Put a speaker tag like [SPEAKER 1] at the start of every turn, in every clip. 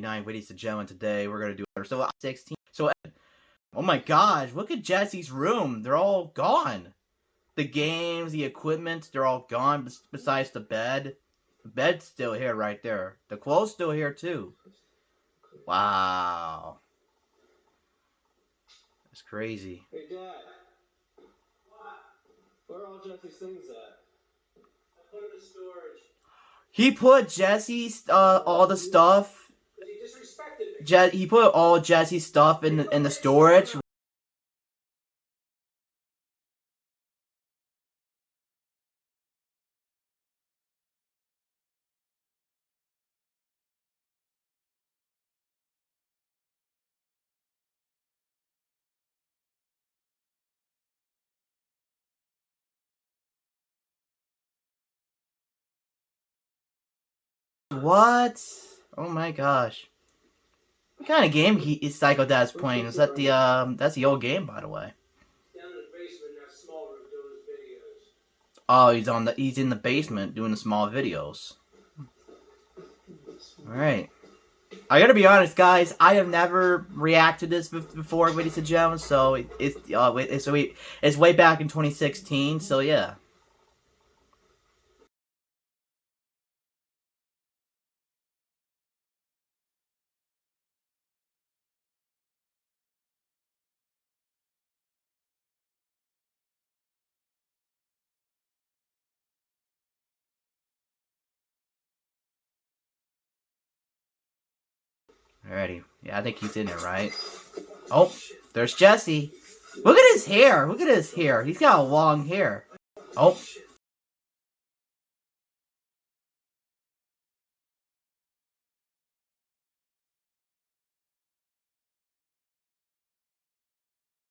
[SPEAKER 1] racergt399, ladies and gentlemen. Today we're gonna do so 16. So, oh my gosh, look at Jesse's room. They're all gone. The games, the equipment, they're all gone. Besides the bed. The bed's still here, right there. The clothes still here too. Wow, that's crazy.
[SPEAKER 2] Hey Dad, where are all Jesse's things at? I put them in storage.
[SPEAKER 1] He put Jesse's all the stuff.
[SPEAKER 2] He disrespected me.
[SPEAKER 1] He put all Jesse's stuff in the storage. What? Oh my gosh. What kind of game is Psycho Dad's playing? Is that that's the old game, by the way?
[SPEAKER 2] Down in the basement in that small room doing his videos.
[SPEAKER 1] Oh, he's in the basement doing the small videos. Alright. I gotta be honest, guys, I have never reacted to this before, ladies and gentlemen, so it's way back in 2016, so yeah. Alrighty. Yeah, I think he's in there, right? Oh, there's Jesse. Look at his hair. Look at his hair. He's got long hair. Oh.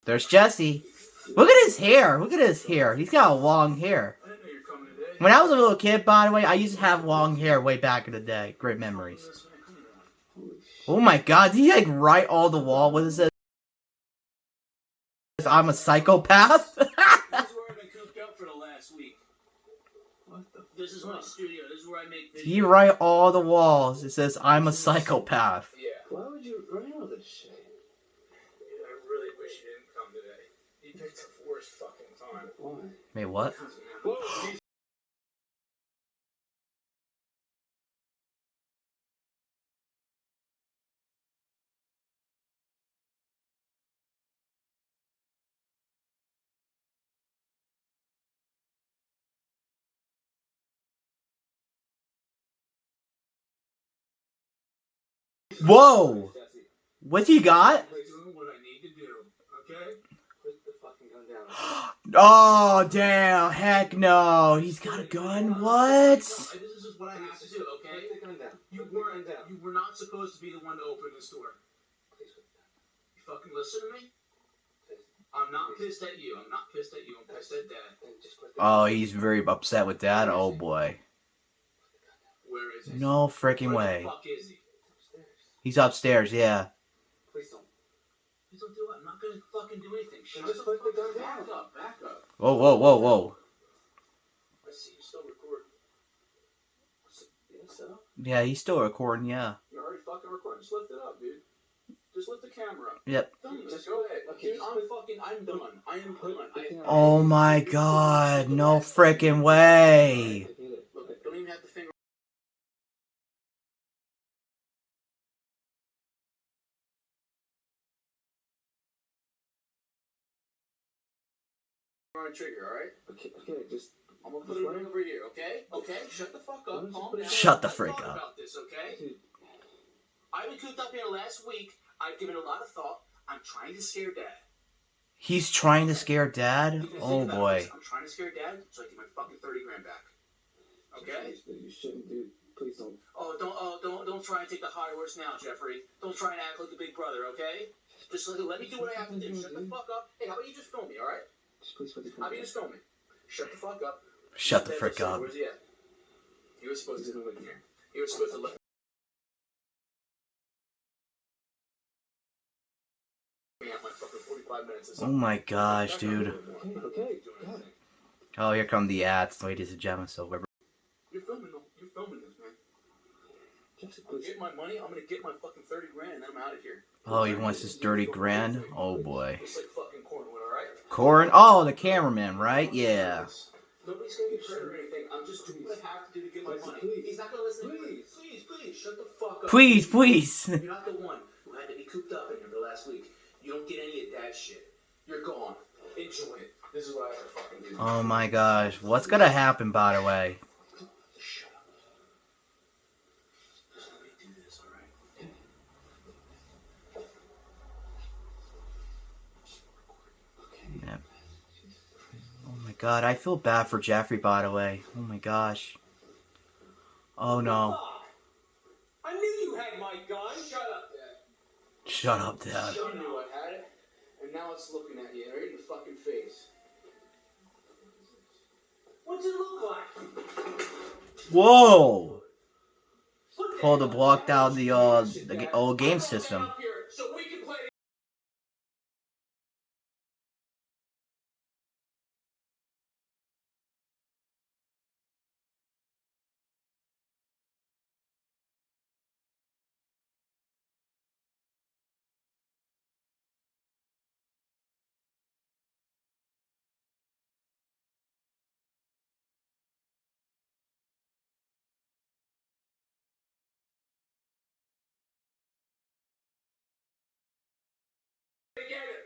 [SPEAKER 1] There's Jesse. Look at his hair. Look at his hair. He's got long hair. When I was a little kid, by the way, I used to have long hair way back in the day. Great memories. Oh my god, did he like write all the wall? What is it? I'm a psychopath?
[SPEAKER 2] This is where I've been cooped up for the last week. This is my studio. This is where I make videos.
[SPEAKER 1] He write all the walls. It says, I'm a psychopath.
[SPEAKER 2] Yeah. Why would you write all this shit? I really wish you didn't come today. You picked the worst fucking time. Why?
[SPEAKER 1] Wait, what?
[SPEAKER 2] Whoa,
[SPEAKER 1] Whoa! What he got?
[SPEAKER 2] what I need to do, okay? Put the fucking gun down.
[SPEAKER 1] Oh, damn. Heck no. He's got a gun? What?
[SPEAKER 2] This is what I have to do, okay? Put the gun down. You were not supposed to be the one to open this door. You fucking listen to me? I'm not pissed at you. I'm not pissed at you. I'm pissed at Dad.
[SPEAKER 1] Oh, he's very upset with that? Oh, boy.
[SPEAKER 2] Where is he?
[SPEAKER 1] No freaking
[SPEAKER 2] Where
[SPEAKER 1] way.
[SPEAKER 2] the fuck is he?
[SPEAKER 1] He's upstairs, yeah.
[SPEAKER 2] Please don't. Please don't do it. I'm not gonna fucking do anything. Just put the gun down. Back up.
[SPEAKER 1] Whoa, whoa, whoa, whoa.
[SPEAKER 2] I see you still recording. Set up?
[SPEAKER 1] Yeah, he's still recording, yeah.
[SPEAKER 2] You're already fucking recording. Just lift it up, dude. Just lift the camera up.
[SPEAKER 1] Yep.
[SPEAKER 2] Just go ahead. Dude, I'm done. I am done.
[SPEAKER 1] Oh my god, no freaking way.
[SPEAKER 2] Look, don't even have to finger. On a trigger, alright? Okay, just. I'm gonna put it right over here, okay? Okay? Shut the fuck up. Calm down.
[SPEAKER 1] Shut the frick up.
[SPEAKER 2] About this, okay? I've been cooped up here last week. I've given a lot of thought. I'm trying to scare Dad.
[SPEAKER 1] He's trying to scare Dad? Oh boy.
[SPEAKER 2] I'm trying to scare Dad so I get my fucking 30 grand back. Okay?
[SPEAKER 3] You shouldn't do. Please don't.
[SPEAKER 2] Don't try and take the high horse now, Jeffrey. Don't try and act like a big brother, okay? Just let me do what I have to do. Shut the fuck up. Hey, how about you just film me, alright?
[SPEAKER 3] Please put the gun
[SPEAKER 2] How about you just film me? Shut the fuck up.
[SPEAKER 1] Shut the frick up.
[SPEAKER 2] Where's he at? He was supposed to come in here. He was supposed to let me have my fucking 45 minutes or
[SPEAKER 1] Oh
[SPEAKER 2] something.
[SPEAKER 1] my gosh, dude.
[SPEAKER 3] Okay, got it.
[SPEAKER 1] Oh, here come the ads, ladies and gentlemen. So we're
[SPEAKER 2] You're filming this, man.
[SPEAKER 3] Jesse, please.
[SPEAKER 2] get my money. I'm gonna get my fucking 30 grand, and then I'm out of here.
[SPEAKER 1] Oh, he wants his 30 grand? Oh, boy.
[SPEAKER 2] It's like fucking Cornwood, alright?
[SPEAKER 1] Corn? Oh, the cameraman, right? Yeah.
[SPEAKER 2] Nobody's gonna get hurt or anything. I'm just doing what I have to do to get my money. He's not gonna listen to me. Please, shut the fuck up.
[SPEAKER 1] Please.
[SPEAKER 2] You're not the one who had to be cooped up in here for the last week. You don't get any of that shit. You're gone. Enjoy it. This is what I have to fucking do.
[SPEAKER 1] Oh, my gosh. What's gonna happen, by the way?
[SPEAKER 2] Shut up. Just let me do this, alright?
[SPEAKER 1] Yeah. Oh, my God. I feel bad for Jeffrey, by the way. Oh, my gosh. Oh, no.
[SPEAKER 2] I knew you had my gun. Shut up, Dad.
[SPEAKER 1] Shut up, Dad.
[SPEAKER 2] You knew I had it, and now it's looking at you right in the fucking face. What's it look like?
[SPEAKER 1] Whoa! Pulled the block down the old game system.
[SPEAKER 2] So we can play. Together.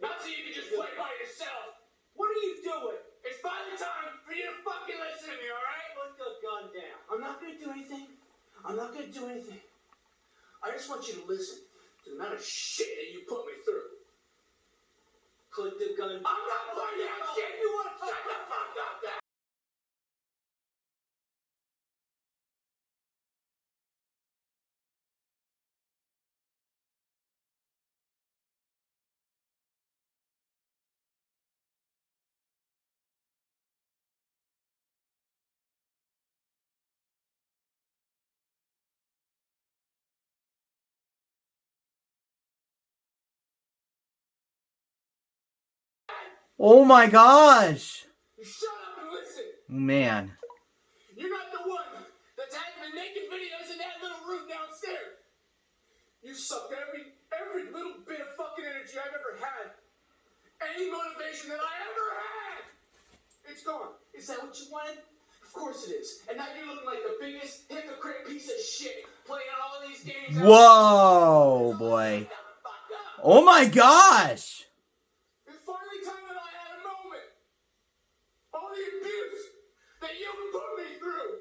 [SPEAKER 2] Not so you can just play by yourself. What are you doing? It's finally time for you to fucking listen to me, alright? Put the gun down. I'm not gonna do anything. I just want you to listen to the amount of shit that you put me through. Put the gun down. I'm not putting that shit. You wanna shut the fuck up, Dad?
[SPEAKER 1] Oh my gosh!
[SPEAKER 2] You shut up and listen.
[SPEAKER 1] Man.
[SPEAKER 2] You're not the one that's having the naked videos in that little room downstairs. You sucked every little bit of fucking energy I've ever had. Any motivation that I ever had. It's gone. Is that what you wanted? Of course it is. And now you're looking like the biggest hypocrite piece of shit playing all of these games.
[SPEAKER 1] Whoa, boy. Oh my gosh!
[SPEAKER 2] It's finally time that I had a moment. All the abuse that you put me through.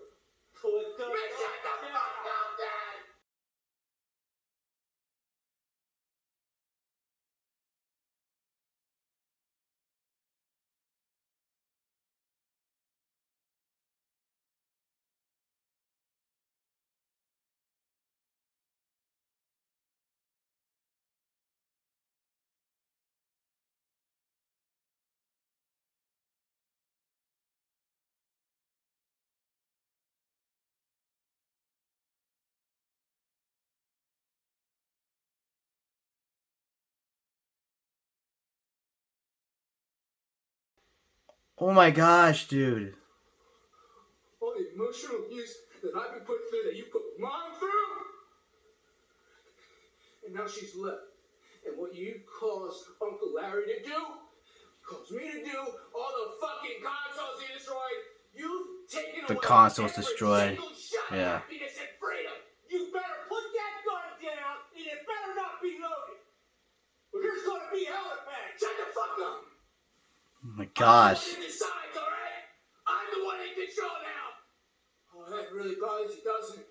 [SPEAKER 2] Shut the fuck up, Dad.
[SPEAKER 1] Oh my gosh, dude.
[SPEAKER 2] All the emotional abuse that I've been put through, that you put Mom through. And now she's left. And what you cause Uncle Larry to do, cause me to do, all the fucking consoles he destroyed, you've taken
[SPEAKER 1] The
[SPEAKER 2] away
[SPEAKER 1] console's
[SPEAKER 2] every
[SPEAKER 1] destroyed.
[SPEAKER 2] single shot of
[SPEAKER 1] Yeah.
[SPEAKER 2] happiness and freedom. You better put that gun down, and it better not be loaded. Or there's gonna be hell in bed. Shut the fuck up.
[SPEAKER 1] Oh my gosh.
[SPEAKER 2] I'm the one that decides, alright? I'm the one in control now. Oh, that really bothers you, doesn't it?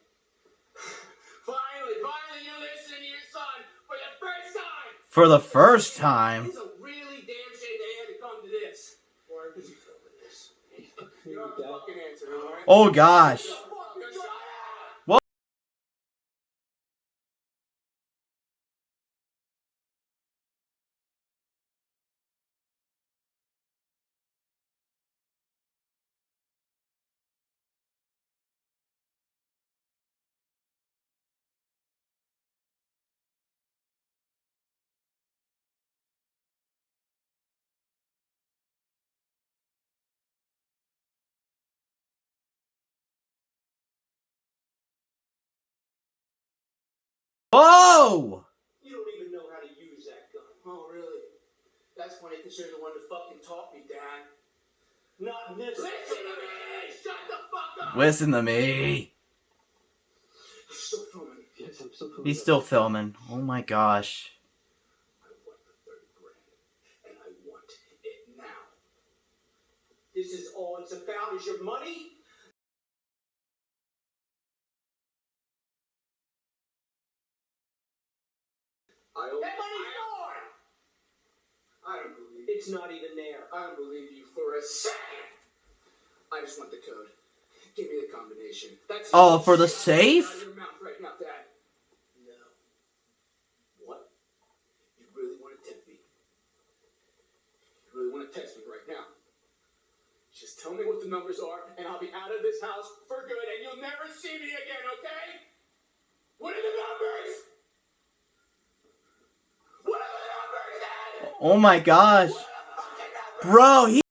[SPEAKER 2] Finally, you're listening to your son for the first time.
[SPEAKER 1] For the first time?
[SPEAKER 2] It's a really damn shame they had to come to this. Why did you feel this? You don't have to fucking answer, alright?
[SPEAKER 1] Oh gosh. Oh!
[SPEAKER 2] You don't even know how to use that gun. Oh, really? That's funny because you're the one who fucking taught me, Dad. Not in this. Listen to me! Shut the fuck up!
[SPEAKER 1] Listen to me.
[SPEAKER 2] You're still filming.
[SPEAKER 3] Yes, I'm still filming.
[SPEAKER 1] He's still filming. Oh my gosh.
[SPEAKER 2] I want the $30,000, and I want it now. This is all it's about is your money? That money's gone! I don't believe you. It's not even there. I don't believe you for a second. I just want the code. Give me the combination. That's
[SPEAKER 1] Oh, for the safe?
[SPEAKER 2] Out of your mouth right now, Dad. No. What? You really want to tempt me? You really want to text me right now? Just tell me what the numbers are, and I'll be out of this house for good, and you'll never see me again, okay? What are the numbers? What are the numbers, Dad?
[SPEAKER 1] Oh my gosh.
[SPEAKER 2] What are the fucking numbers?
[SPEAKER 1] Bro, he...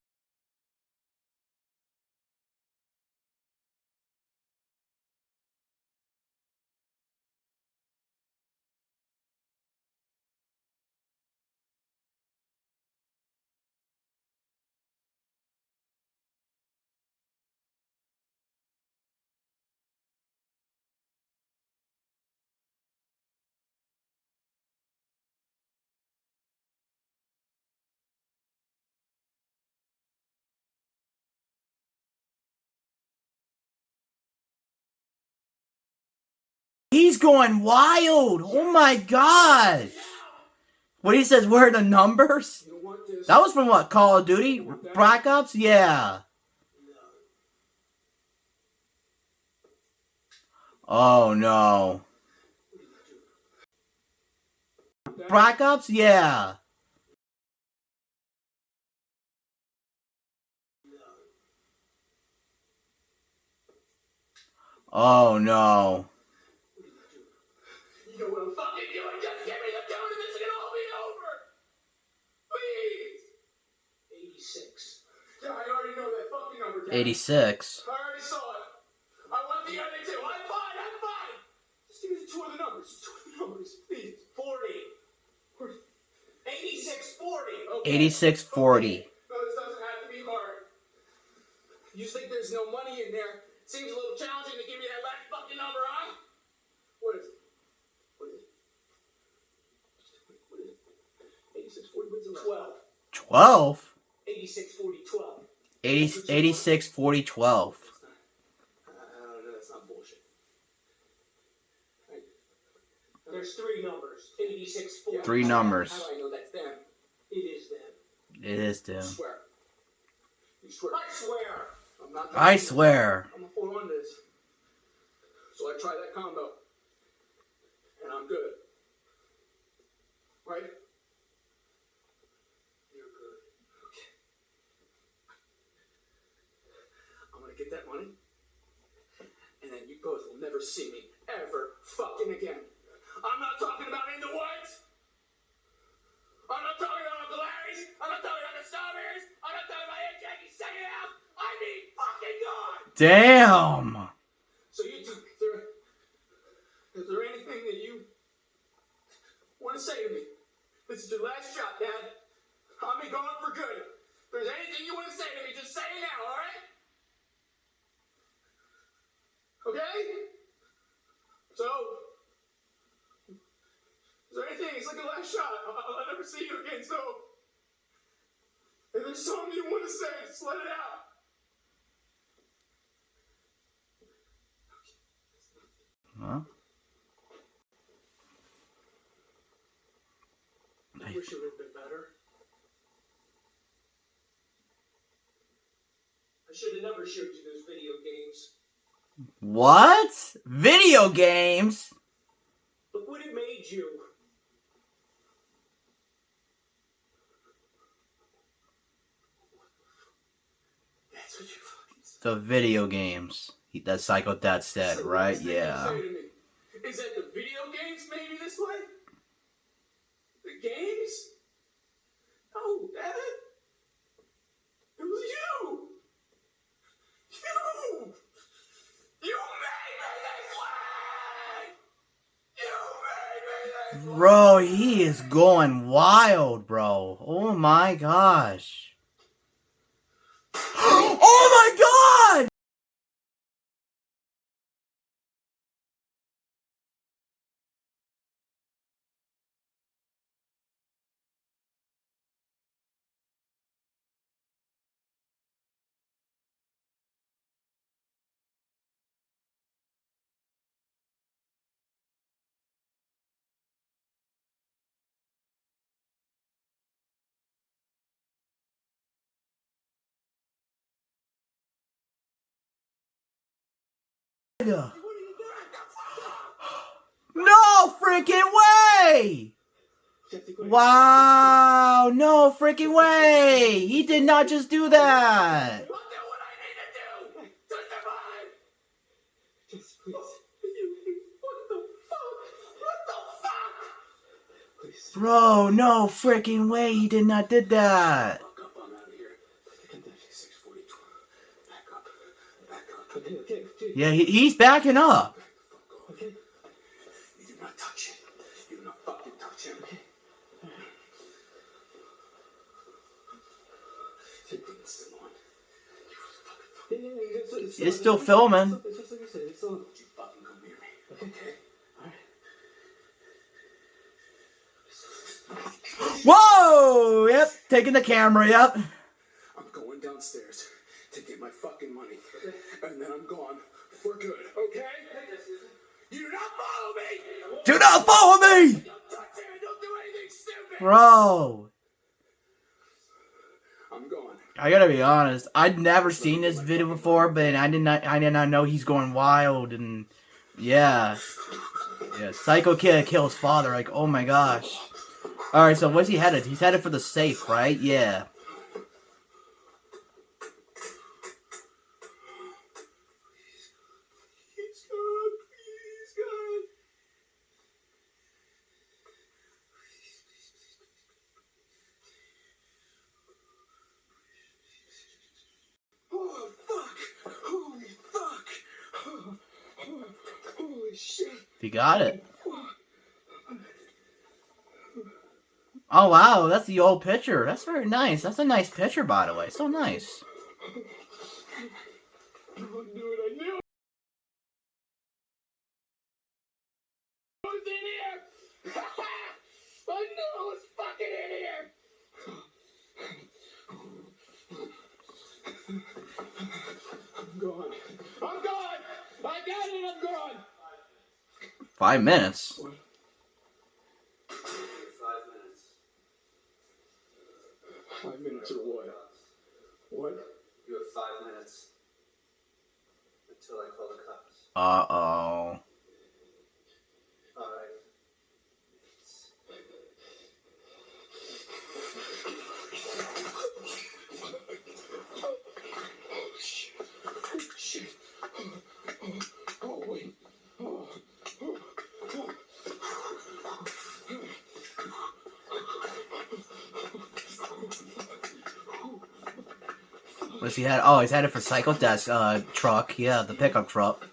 [SPEAKER 1] He's going wild. Oh my gosh. What he says, where are the numbers?
[SPEAKER 2] You don't want this?
[SPEAKER 1] That was from what, Call of Duty? Black Ops? Yeah. Oh no. Black Ops? Yeah. Oh no.
[SPEAKER 2] You know what I'm fucking doing? Just give me the code and this can all be over! Please! 86. Yeah, I already know that fucking number, Dad.
[SPEAKER 1] 86.
[SPEAKER 2] I already saw it. I want the other two. I'm fine. Just give me the two other numbers. Please. 40. 86, 40. Okay.
[SPEAKER 1] 86, 40.
[SPEAKER 2] Okay. No, this doesn't have to be hard. You think there's no money in there? Seems a little challenging to give me that last fucking number, huh? What is it? 86, 40, what's it? 12.
[SPEAKER 1] 12?
[SPEAKER 2] 86, 40, 12.
[SPEAKER 1] 86, 40, 12.
[SPEAKER 2] I don't know, that's not bullshit. There's three numbers. 86, 40.
[SPEAKER 1] Three numbers.
[SPEAKER 2] How do I know that's them? It is them.
[SPEAKER 1] It is
[SPEAKER 2] You
[SPEAKER 1] them.
[SPEAKER 2] swear. You swear. I swear. I'm not.
[SPEAKER 1] I swear.
[SPEAKER 2] I'm a fool on this. So I try that combo. And I'm good. Right? You're good. Okay. I'm gonna get that money. And then you both will never see me ever fucking again. I'm not talking about in the woods. I'm not talking about Uncle Larry's. I'm not talking about the Strawberries. I'm not talking about Aunt Jackie's second house. I mean fucking gone.
[SPEAKER 1] Damn.
[SPEAKER 2] So you two, is there anything that you want to say to me? This is your last shot, Dad. I'll be gone for good. If there's anything you want to say to me, just say it now, all right? Okay? So, is there anything? It's like a last shot. I'll never see you again, so if there's something you want to say, just let it out.
[SPEAKER 1] Huh?
[SPEAKER 2] I wish it would have been better. I should have never showed you those video games.
[SPEAKER 1] What? Video games?
[SPEAKER 2] Look what it made you. That's what you fucking said.
[SPEAKER 1] The video games. That Psycho Dad said,
[SPEAKER 2] So the
[SPEAKER 1] right?
[SPEAKER 2] last thing you
[SPEAKER 1] Yeah.
[SPEAKER 2] say to me is that the video games made me this way? The games? No, Dad. It was you. You. You made me this way. You made
[SPEAKER 1] Bro, he is going wild, bro. Oh my gosh. Oh my god! No freaking way! Wow, no freaking way! He did not just do that!
[SPEAKER 2] I'll do what I need to do to survive!
[SPEAKER 3] Just please.
[SPEAKER 2] What the fuck? What the fuck?
[SPEAKER 3] Please.
[SPEAKER 1] Bro, no freaking way he did not did that!
[SPEAKER 2] Fuck up, I'm out of here. 642. Back up. Back up.
[SPEAKER 3] Okay.
[SPEAKER 1] Yeah, he's backing up.
[SPEAKER 3] Okay.
[SPEAKER 2] You do not touch it. You do not fucking touch him. Your thing's still on.
[SPEAKER 1] It's still filming.
[SPEAKER 3] It's just like you said, it's still on.
[SPEAKER 2] Don't you fucking come near me.
[SPEAKER 3] Okay. Alright.
[SPEAKER 1] Whoa! Yep, taking the camera, yep.
[SPEAKER 2] I'm going downstairs to get my fucking money. And then I'm gone for good, okay? You do not follow me!
[SPEAKER 1] Do not follow me!
[SPEAKER 2] Don't touch him and don't do anything stupid!
[SPEAKER 1] Bro,
[SPEAKER 2] I'm gone.
[SPEAKER 1] I gotta be honest. I'd never seen this video before, but I did not know he's going wild and yeah. Yeah, Psycho Kid killed his father, like, oh my gosh. Alright, so where's he headed? He's headed for the safe, right? Yeah.
[SPEAKER 2] Please, God. Please, God. Oh, fuck. Holy fuck. Holy shit.
[SPEAKER 1] He got it. Oh wow, that's the old picture. That's very nice. That's a nice picture, by the way. So nice.
[SPEAKER 2] I knew it. I knew it. I was in here. I knew I was fucking in here. I'm gone. I'm gone. I got it. I'm gone.
[SPEAKER 1] 5 minutes.
[SPEAKER 2] 5 minutes. 5 minutes or what? What? You have 5 minutes until I call the cops.
[SPEAKER 1] Uh-oh.
[SPEAKER 2] Alright. Oh, shit. Oh, shit. Oh, wait. Oh.
[SPEAKER 1] What's he had? Oh, he's headed for Psycho Death's truck. Yeah, the pickup truck.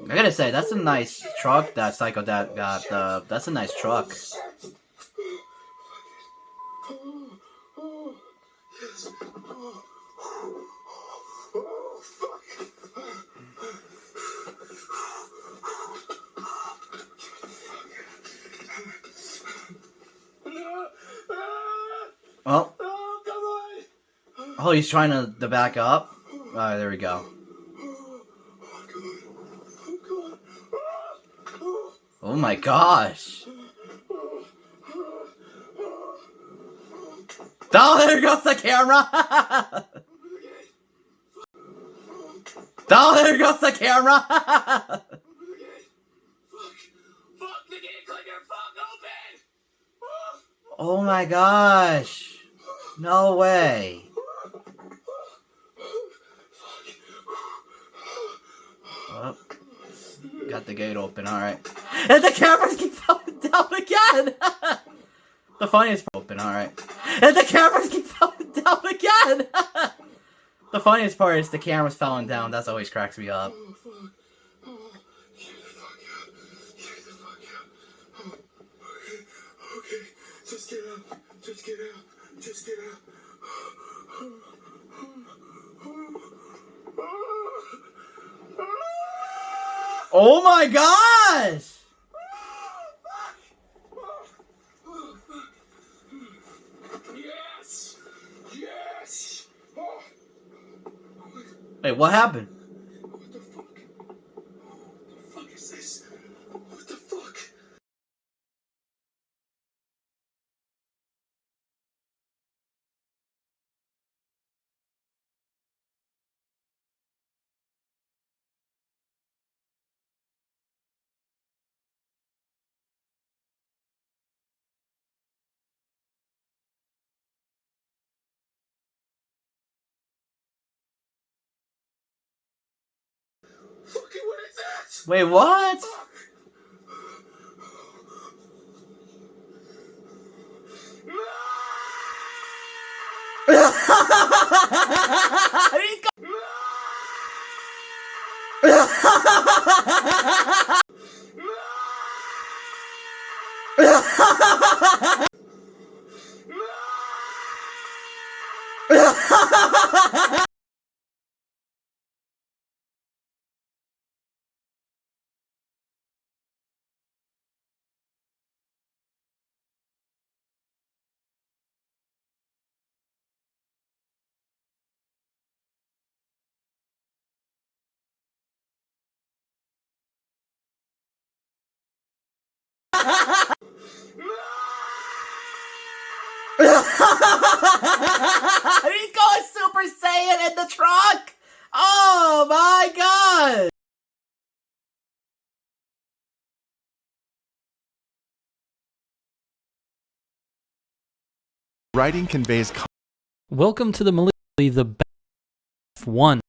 [SPEAKER 1] I gotta say, that's a nice truck that Psycho Death got. That's a nice truck. Oh. Oh, he's trying to back up. Alright, there we go. Oh my gosh. Oh, there goes the camera. Oh, there goes the camera.
[SPEAKER 2] Fuck, the gate clicker, fuck, open!
[SPEAKER 1] Oh my gosh. No way. Oh, got the gate open, alright. And the cameras keep falling down again! The funniest part open, alright. And the cameras keep falling down again! The funniest part is the camera's falling down, that's always cracks me up.
[SPEAKER 2] Oh, fuck.
[SPEAKER 3] get out. Just get out. Just get out.
[SPEAKER 1] Oh my gosh!
[SPEAKER 3] Yes! Yes! Oh.
[SPEAKER 1] Wait, what happened?
[SPEAKER 3] What the fuck? What the fuck is this? What the fuck? Fucking what is that?
[SPEAKER 1] Wait, what? He's going Super Saiyan in the truck! Oh my god!
[SPEAKER 4] Writing conveys
[SPEAKER 5] Welcome to the Millennially, the best one.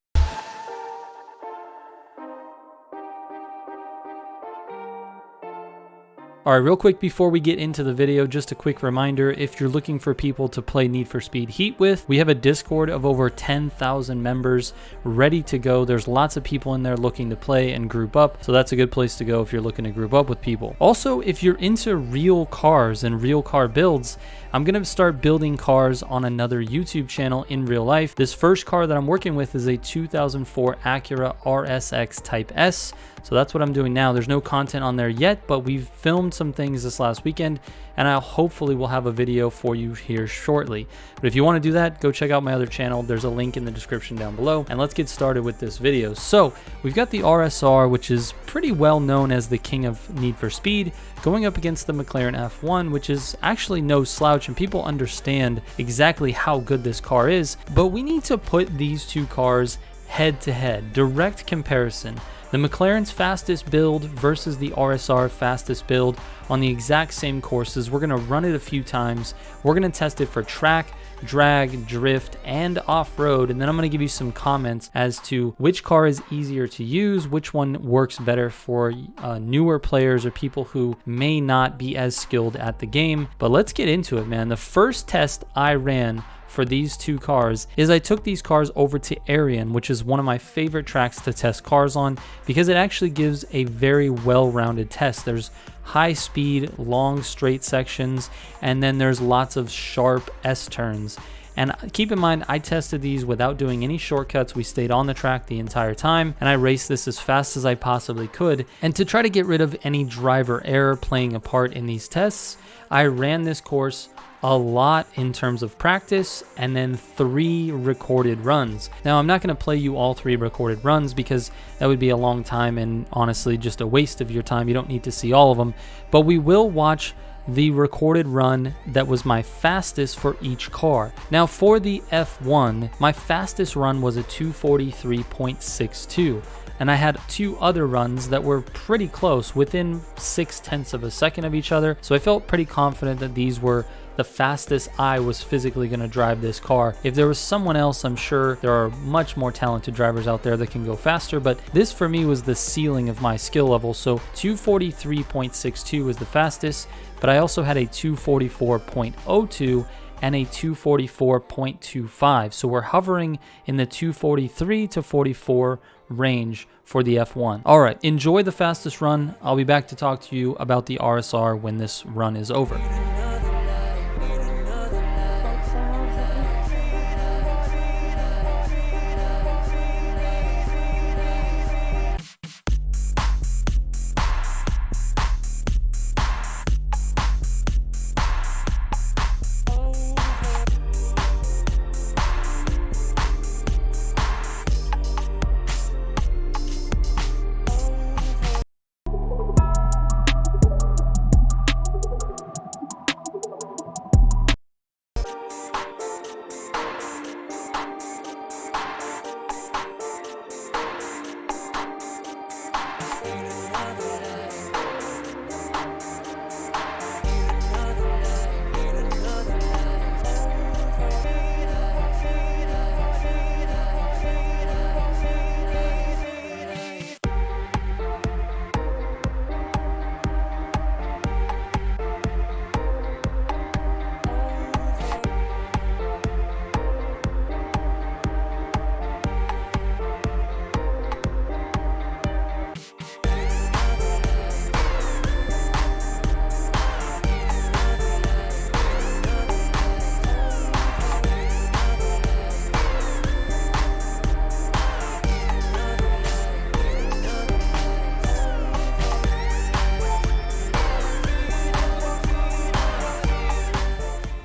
[SPEAKER 5] Alright, real quick before we get into the video, just a quick reminder, if you're looking for people to play Need for Speed Heat with, we have a Discord of over 10,000 members ready to go. There's lots of people in there looking to play and group up, so that's a good place to go if you're looking to group up with people. Also, if you're into real cars and real car builds, I'm going to start building cars on another YouTube channel in real life. This first car that I'm working with is a 2004 Acura RSX Type S. So that's what I'm doing now. There's no content on there yet, but we've filmed some things this last weekend, and I'll hopefully will have a video for you here shortly. But if you want to do that, go check out my other channel. There's a link in the description down below, and let's get started with this video. So we've got the RSR, which is pretty well known as the king of Need for Speed, going up against the McLaren F1, which is actually no slouch, and people understand exactly how good this car is. But we need to put these two cars head to head, direct comparison. The McLaren's fastest build versus the RSR fastest build on the exact same courses. We're going to run it a few times. We're going to test it for track, drag, drift, and off-road, and then I'm going to give you some comments as to which car is easier to use, which one works better for newer players or people who may not be as skilled at the game. But let's get into it, man. The first test I ran for these two cars is I took these cars over to Arion, which is one of my favorite tracks to test cars on because it actually gives a very well-rounded test. There's high speed, long straight sections, and then there's lots of sharp S-turns. And keep in mind, I tested these without doing any shortcuts. We stayed on the track the entire time, and I raced this as fast as I possibly could. And to try to get rid of any driver error playing a part in these tests, I ran this course a lot in terms of practice and then 3 recorded runs. Now, I'm not going to play you all 3 recorded runs because that would be a long time and honestly just a waste of your time. You don't need to see all of them, but we will watch the recorded run that was my fastest for each car. Now, for the F1, my fastest run was a 243.62. And I had 2 other runs that were pretty close, within 0.6 of a second of each other. So I felt pretty confident that these were the fastest I was physically going to drive this car. If there was someone else, I'm sure there are much more talented drivers out there that can go faster, but this for me was the ceiling of my skill level. So 243.62 was the fastest, but I also had a 244.02 and a 244.25. So we're hovering in the 243 to 44 range for the F1. All right, enjoy the fastest run. I'll be back to talk to you about the RSR when this run is over.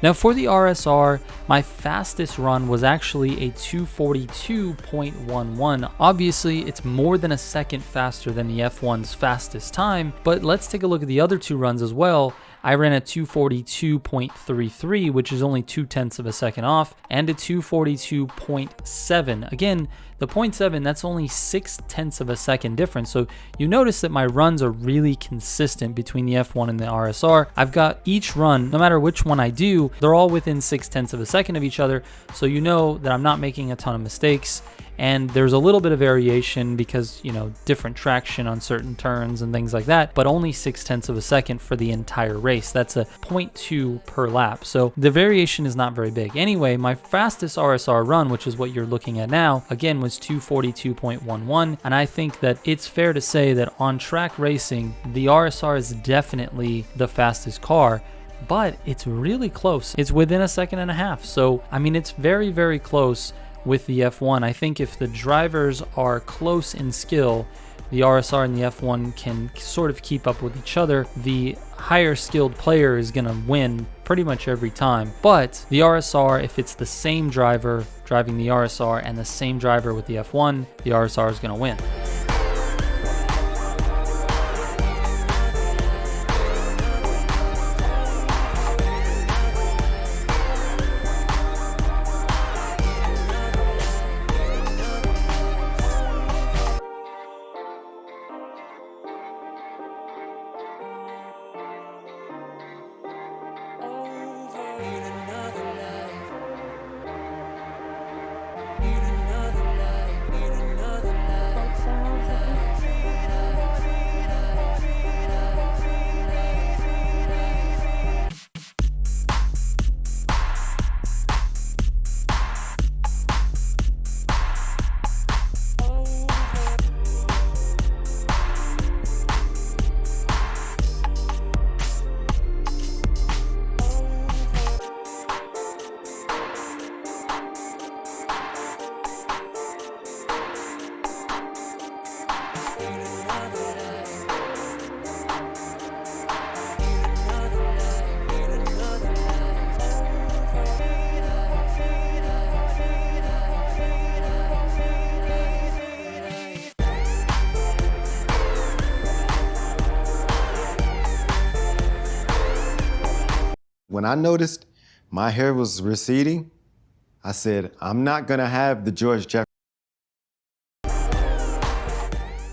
[SPEAKER 5] Now for the RSR, my fastest run was actually a 242.11. Obviously, it's more than a second faster than the F1's fastest time, but let's take a look at the other two runs as well. I ran a 242.33, which is only 0.2 of a second off, and a 242.7. Again, the 0.7, that's only 0.6 of a second difference. So you notice that my runs are really consistent between the F1 and the RSR. I've got each run, no matter which one I do, they're all within 0.6 of a second of each other. So you know that I'm not making a ton of mistakes. And there's a little bit of variation because, you know, different traction on certain turns and things like that, but only 0.6 of a second for the entire race. That's a 0.2 per lap. So the variation is not very big. Anyway, my fastest RSR run, which is what you're looking at now, again, was 242.11. And I think that it's fair to say that on track racing, the RSR is definitely the fastest car, but it's really close. It's within a second and a half. So, I mean, it's very, very close with the F1. I think if the drivers are close in skill, the RSR and the F1 can sort of keep up with each other. The higher skilled player is going to win pretty much every time. But the RSR, if it's the same driver driving the RSR and the same driver with the F1, the RSR is going to win.
[SPEAKER 4] When I noticed my hair was receding, I said, I'm not gonna have the George Jefferson.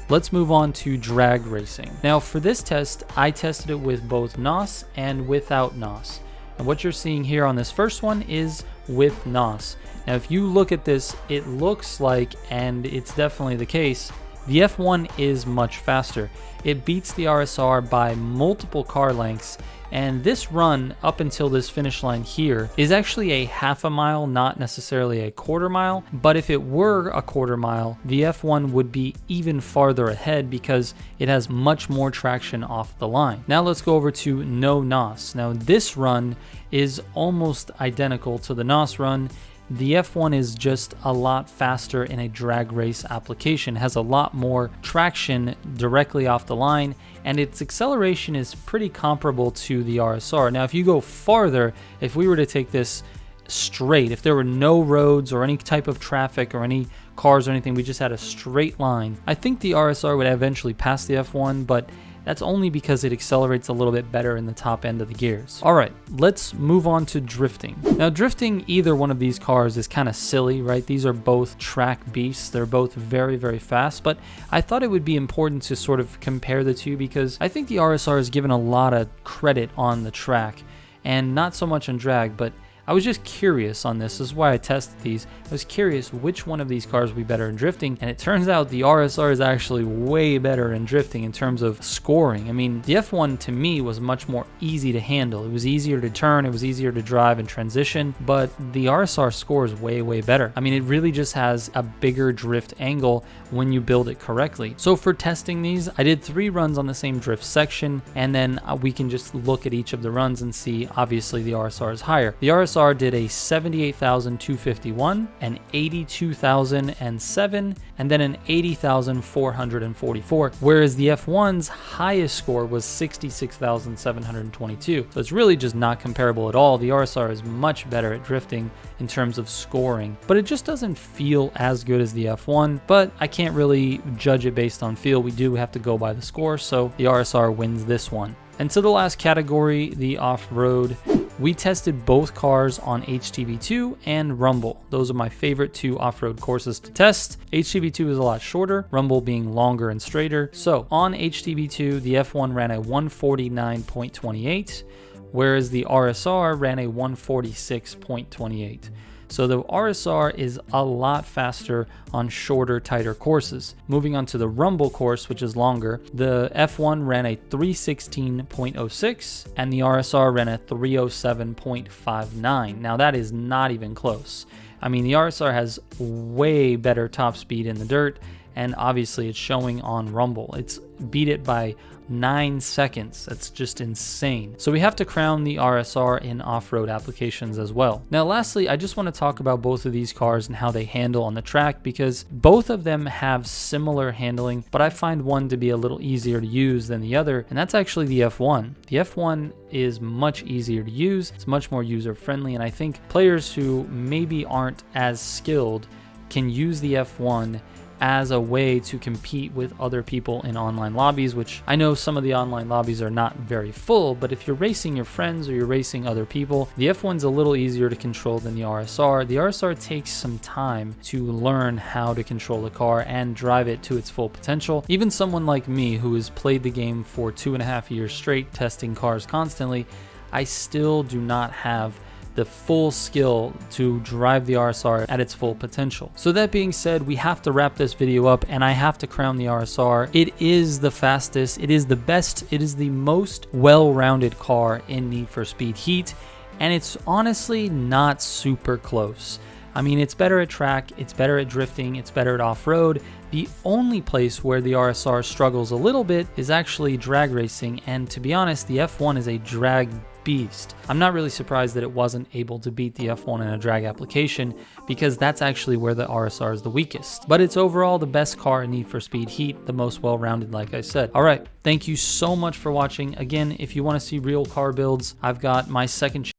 [SPEAKER 5] Let's move on to drag racing. Now for this test, I tested it with both NOS and without NOS. And what you're seeing here on this first one is with NOS. Now if you look at this, it looks like, and it's definitely the case, the F1 is much faster. It beats the RSR by multiple car lengths, and this run up until this finish line here is actually a half a mile, not necessarily a quarter mile. But if it were a quarter mile, the F1 would be even farther ahead because it has much more traction off the line. Now let's go over to no NOS. Now this run is almost identical to the NOS run. The F1 is just a lot faster in a drag race application, has a lot more traction directly off the line, and its acceleration is pretty comparable to the RSR. Now, if you go farther, if we were to take this straight, if there were no roads or any type of traffic or any cars or anything, we just had a straight line, I think the RSR would eventually pass the F1, but that's only because it accelerates a little bit better in the top end of the gears. All right, let's move on to drifting. Now drifting, either one of these cars is kind of silly, right? These are both track beasts. They're both very, very fast, but I thought it would be important to sort of compare the two because I think the RSR is given a lot of credit on the track and not so much on drag, but I was just curious on this. This is why I tested these. I was curious which one of these cars would be better in drifting, and it turns out the RSR is actually way better in drifting in terms of scoring. I mean, the F1 to me was much more easy to handle. It was easier to turn, it was easier to drive and transition, but the RSR scores way, way better. I mean, it really just has a bigger drift angle when you build it correctly. So for testing these, I did 3 runs on the same drift section, and then we can just look at each of the runs and see, obviously the RSR is higher. The RSR RSR did a 78,251, an 82,007, and then an 80,444, whereas the F1's highest score was 66,722. So it's really just not comparable at all. The RSR is much better at drifting in terms of scoring, but it just doesn't feel as good as the F1, but I can't really judge it based on feel. We do have to go by the score, so the RSR wins this one. And to the last category, the off-road. We tested both cars on HTV2 and Rumble. Those are my favorite two off-road courses to test. HTV2 is a lot shorter, Rumble being longer and straighter. So on HTV2, the F1 ran a 149.28, whereas the RSR ran a 146.28. So the RSR is a lot faster on shorter, tighter courses. Moving on to the Rumble course, which is longer, the F1 ran a 316.06 and the RSR ran a 307.59. Now that is not even close. I mean, the RSR has way better top speed in the dirt, and obviously it's showing on Rumble. It's beat it by 9 seconds. That's just insane. So we have to crown the RSR in off-road applications as well. Now lastly, I just want to talk about both of these cars and how they handle on the track, because both of them have similar handling, but I find one to be a little easier to use than the other, and that's actually the F1. The F1 is much easier to use, it's much more user-friendly, and I think players who maybe aren't as skilled can use the F1 as a way to compete with other people in online lobbies, which I know some of the online lobbies are not very full, but if you're racing your friends or you're racing other people, the F1's a little easier to control than the RSR. The RSR takes some time to learn how to control the car and drive it to its full potential. Even someone like me who has played the game for 2.5 years straight, testing cars constantly, I still do not have the full skill to drive the RSR at its full potential. So that being said, we have to wrap this video up and I have to crown the RSR. It is the fastest, it is the best, it is the most well-rounded car in Need for Speed Heat, and it's honestly not super close. I mean, it's better at track, it's better at drifting, it's better at off-road. The only place where the RSR struggles a little bit is actually drag racing, and to be honest, the F1 is a drag beast. I'm not really surprised that it wasn't able to beat the F1 in a drag application, because that's actually where the RSR is the weakest. But it's overall the best car in Need for Speed Heat, the most well-rounded, like I said. All right, thank you so much for watching. Again, if you want to see real car builds, I've got my second channel